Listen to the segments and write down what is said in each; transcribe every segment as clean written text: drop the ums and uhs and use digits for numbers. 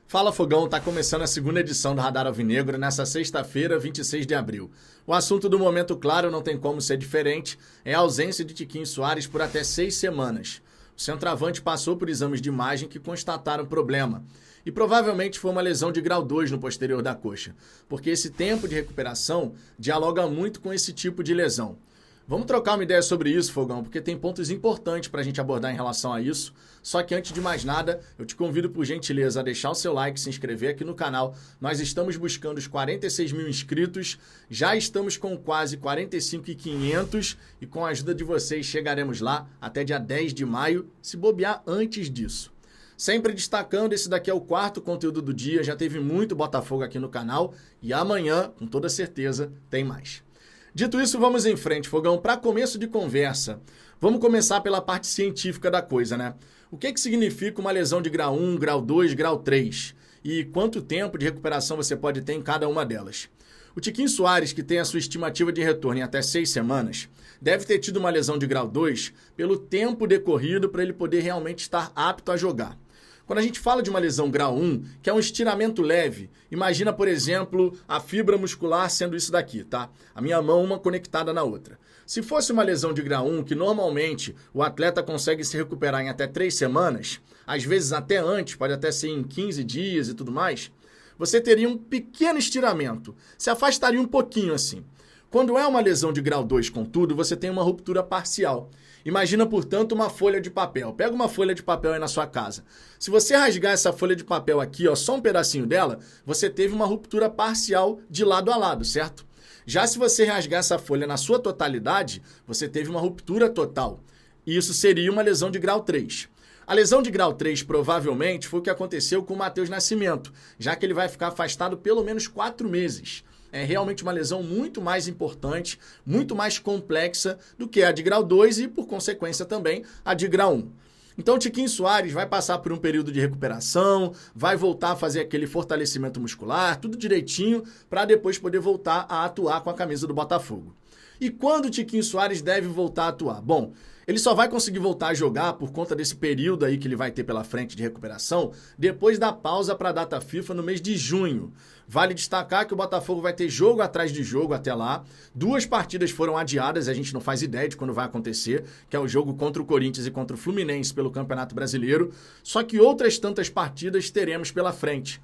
Fala Fogão, tá começando a segunda edição do Radar Alvinegro nessa sexta-feira, 26 de abril. O assunto do momento, claro, não tem como ser diferente, é a ausência de Tiquinho Soares por até 6 semanas. O centroavante passou por exames de imagem que constataram problema. E provavelmente foi uma lesão de grau 2 no posterior da coxa, porque esse tempo de recuperação dialoga muito com esse tipo de lesão. Vamos trocar uma ideia sobre isso, Fogão, porque tem pontos importantes para a gente abordar em relação a isso. Só que antes de mais nada, eu te convido por gentileza a deixar o seu like, se inscrever aqui no canal. Nós estamos buscando os 46 mil inscritos, já estamos com quase 45.500 e com a ajuda de vocês chegaremos lá até dia 10 de maio, se bobear antes disso. Sempre destacando, esse daqui é o quarto conteúdo do dia, já teve muito Botafogo aqui no canal e amanhã, com toda certeza, tem mais. Dito isso, vamos em frente, Fogão. Para começo de conversa, vamos começar pela parte científica da coisa, né? O que significa uma lesão de grau 1, grau 2, grau 3? E quanto tempo de recuperação você pode ter em cada uma delas? O Tiquinho Soares, que tem a sua estimativa de retorno em até 6 semanas, deve ter tido uma lesão de grau 2 pelo tempo decorrido para ele poder realmente estar apto a jogar. Quando a gente fala de uma lesão grau 1, que é um estiramento leve, imagina, por exemplo, a fibra muscular sendo isso daqui, tá? A minha mão uma conectada na outra. Se fosse uma lesão de grau 1, que normalmente o atleta consegue se recuperar em até 3 semanas, às vezes até antes, pode até ser em 15 dias e tudo mais, você teria um pequeno estiramento, se afastaria um pouquinho assim. Quando é uma lesão de grau 2, contudo, você tem uma ruptura parcial. Imagina, portanto, uma folha de papel. Pega uma folha de papel aí na sua casa. Se você rasgar essa folha de papel aqui, ó, só um pedacinho dela, você teve uma ruptura parcial de lado a lado, certo? Já se você rasgar essa folha na sua totalidade, você teve uma ruptura total. E isso seria uma lesão de grau 3. A lesão de grau 3 provavelmente foi o que aconteceu com o Matheus Nascimento, já que ele vai ficar afastado pelo menos 4 meses. É realmente uma lesão muito mais importante, muito mais complexa do que a de grau 2 e, por consequência, também a de grau 1. Então, o Tiquinho Soares vai passar por um período de recuperação, vai voltar a fazer aquele fortalecimento muscular, tudo direitinho, para depois poder voltar a atuar com a camisa do Botafogo. E quando o Tiquinho Soares deve voltar a atuar? Bom, ele só vai conseguir voltar a jogar por conta desse período aí que ele vai ter pela frente de recuperação depois da pausa para a data FIFA no mês de junho. Vale destacar que o Botafogo vai ter jogo atrás de jogo até lá. 2 partidas foram adiadas, a gente não faz ideia de quando vai acontecer, que é o jogo contra o Corinthians e contra o Fluminense pelo Campeonato Brasileiro. Só que outras tantas partidas teremos pela frente.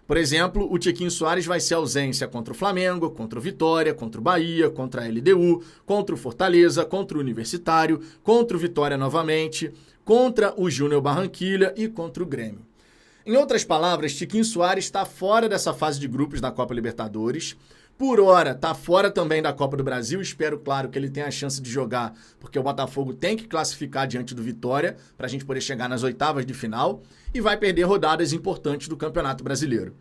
Por exemplo, o Tiquinho Soares vai ser ausência contra o Flamengo, contra o Vitória, contra o Bahia, contra a LDU, contra o Fortaleza, contra o Universitário, contra o Vitória novamente, contra o Júnior Barranquilla e contra o Grêmio. Em outras palavras, Tiquinho Soares está fora dessa fase de grupos da Copa Libertadores. Por hora, está fora também da Copa do Brasil. Espero, claro, que ele tenha a chance de jogar, porque o Botafogo tem que classificar diante do Vitória para a gente poder chegar nas oitavas de final e vai perder rodadas importantes do Campeonato Brasileiro.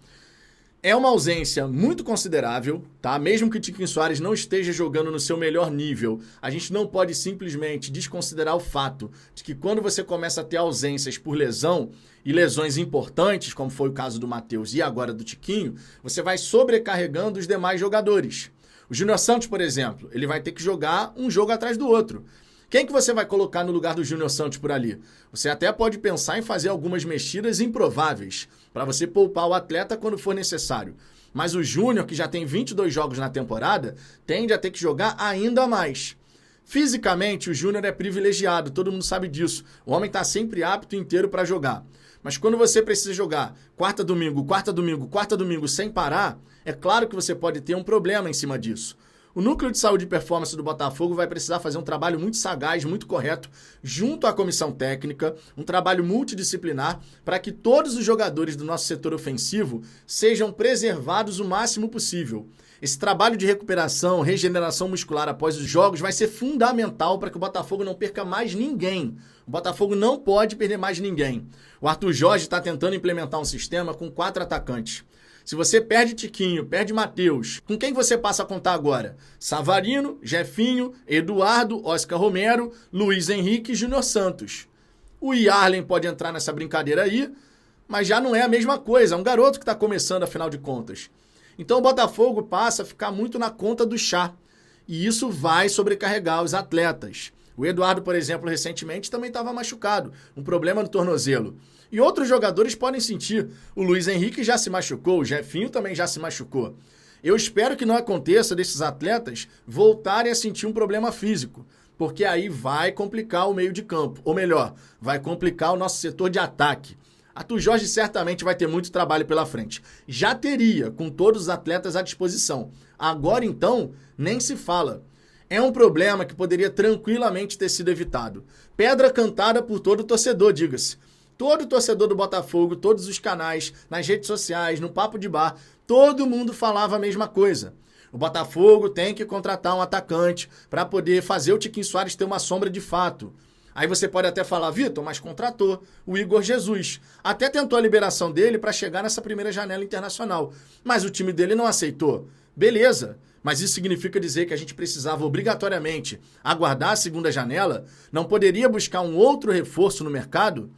É uma ausência muito considerável, tá? Mesmo que o Tiquinho Soares não esteja jogando no seu melhor nível, a gente não pode simplesmente desconsiderar o fato de que quando você começa a ter ausências por lesão e lesões importantes, como foi o caso do Matheus e agora do Tiquinho, você vai sobrecarregando os demais jogadores. O Júnior Santos, por exemplo, ele vai ter que jogar um jogo atrás do outro. Quem que você vai colocar no lugar do Júnior Santos por ali? Você até pode pensar em fazer algumas mexidas improváveis para você poupar o atleta quando for necessário. Mas o Júnior, que já tem 22 jogos na temporada, tende a ter que jogar ainda mais. Fisicamente, o Júnior é privilegiado, todo mundo sabe disso. O homem está sempre apto e inteiro para jogar. Mas quando você precisa jogar quarta, domingo, sem parar, é claro que você pode ter um problema em cima disso. O Núcleo de Saúde e Performance do Botafogo vai precisar fazer um trabalho muito sagaz, muito correto, junto à comissão técnica, um trabalho multidisciplinar, para que todos os jogadores do nosso setor ofensivo sejam preservados o máximo possível. Esse trabalho de recuperação, regeneração muscular após os jogos vai ser fundamental para que o Botafogo não perca mais ninguém. O Botafogo não pode perder mais ninguém. O Arthur Jorge está tentando implementar um sistema com 4 atacantes. Se você perde Tiquinho, perde Matheus, com quem você passa a contar agora? Savarino, Jefinho, Eduardo, Oscar Romero, Luiz Henrique e Júnior Santos. O Yarlen pode entrar nessa brincadeira aí, mas já não é a mesma coisa. É um garoto que está começando, afinal de contas. Então o Botafogo passa a ficar muito na conta do chá. E isso vai sobrecarregar os atletas. O Eduardo, por exemplo, recentemente também estava machucado. Um problema no tornozelo. E outros jogadores podem sentir. O Luiz Henrique já se machucou, o Jefinho também já se machucou. Eu espero que não aconteça desses atletas voltarem a sentir um problema físico, porque aí vai complicar o meio de campo. Ou melhor, vai complicar o nosso setor de ataque. Arthur Jorge certamente vai ter muito trabalho pela frente. Já teria, com todos os atletas à disposição. Agora, então, nem se fala. É um problema que poderia tranquilamente ter sido evitado. Pedra cantada por todo torcedor, diga-se. Todo torcedor do Botafogo, todos os canais, nas redes sociais, no papo de bar, todo mundo falava a mesma coisa. O Botafogo tem que contratar um atacante para poder fazer o Tiquinho Soares ter uma sombra de fato. Aí você pode até falar, Vitor, mas contratou o Igor Jesus. Até tentou a liberação dele para chegar nessa primeira janela internacional. Mas o time dele não aceitou. Beleza, mas isso significa dizer que a gente precisava obrigatoriamente aguardar a segunda janela? Não poderia buscar um outro reforço no mercado?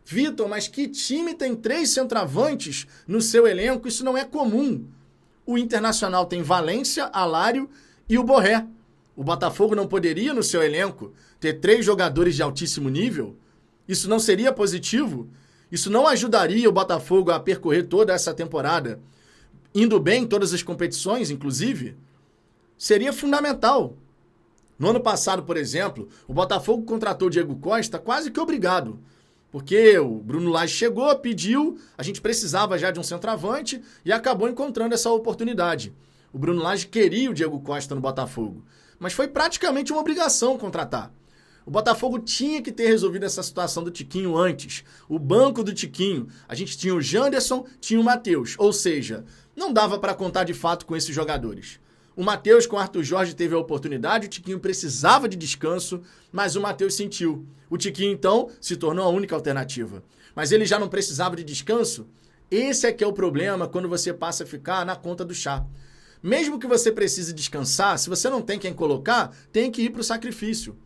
Vitor, mas que time tem 3 centroavantes no seu elenco? Isso não é comum. O Internacional tem Valência, Alário e o Borré. O Botafogo não poderia, no seu elenco, ter 3 jogadores de altíssimo nível? Isso não seria positivo? Isso não ajudaria o Botafogo a percorrer toda essa temporada, indo bem em todas as competições, inclusive? Seria fundamental. No ano passado, por exemplo, o Botafogo contratou o Diego Costa quase que obrigado. Porque o Bruno Lage chegou, pediu, a gente precisava já de um centroavante e acabou encontrando essa oportunidade. O Bruno Lage queria o Diego Costa no Botafogo, mas foi praticamente uma obrigação contratar. O Botafogo tinha que ter resolvido essa situação do Tiquinho antes. O banco do Tiquinho, a gente tinha o Janderson, tinha o Matheus, ou seja, não dava para contar de fato com esses jogadores. O Matheus com o Arthur Jorge teve a oportunidade, o Tiquinho precisava de descanso, mas o Matheus sentiu. O Tiquinho, então, se tornou a única alternativa. Mas ele já não precisava de descanso? Esse é que é o problema quando você passa a ficar na conta do chá. Mesmo que você precise descansar, se você não tem quem colocar, tem que ir para o sacrifício.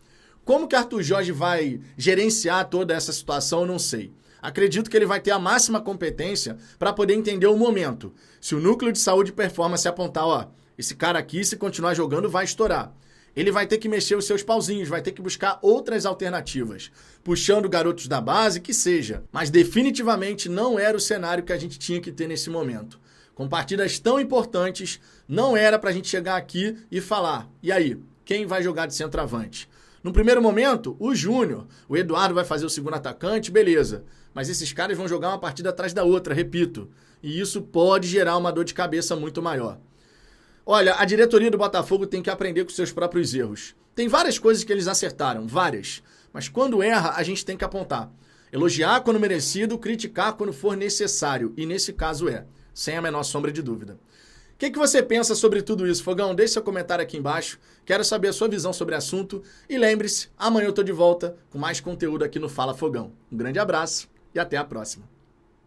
Como que Arthur Jorge vai gerenciar toda essa situação, eu não sei. Acredito que ele vai ter a máxima competência para poder entender o momento. Se o núcleo de saúde e performance apontar, ó, esse cara aqui, se continuar jogando, vai estourar. Ele vai ter que mexer os seus pauzinhos, vai ter que buscar outras alternativas, puxando garotos da base, que seja. Mas definitivamente não era o cenário que a gente tinha que ter nesse momento. Com partidas tão importantes, não era para a gente chegar aqui e falar, e aí, quem vai jogar de centroavante? No primeiro momento, o Júnior, o Eduardo vai fazer o segundo atacante, beleza. Mas esses caras vão jogar uma partida atrás da outra, repito. E isso pode gerar uma dor de cabeça muito maior. Olha, a diretoria do Botafogo tem que aprender com seus próprios erros. Tem várias coisas que eles acertaram, várias. Mas quando erra, a gente tem que apontar. Elogiar quando merecido, criticar quando for necessário. E nesse caso sem a menor sombra de dúvida. O que você pensa sobre tudo isso, Fogão? Deixe seu comentário aqui embaixo. Quero saber a sua visão sobre o assunto. E lembre-se, amanhã eu tô de volta com mais conteúdo aqui no Fala Fogão. Um grande abraço e até a próxima.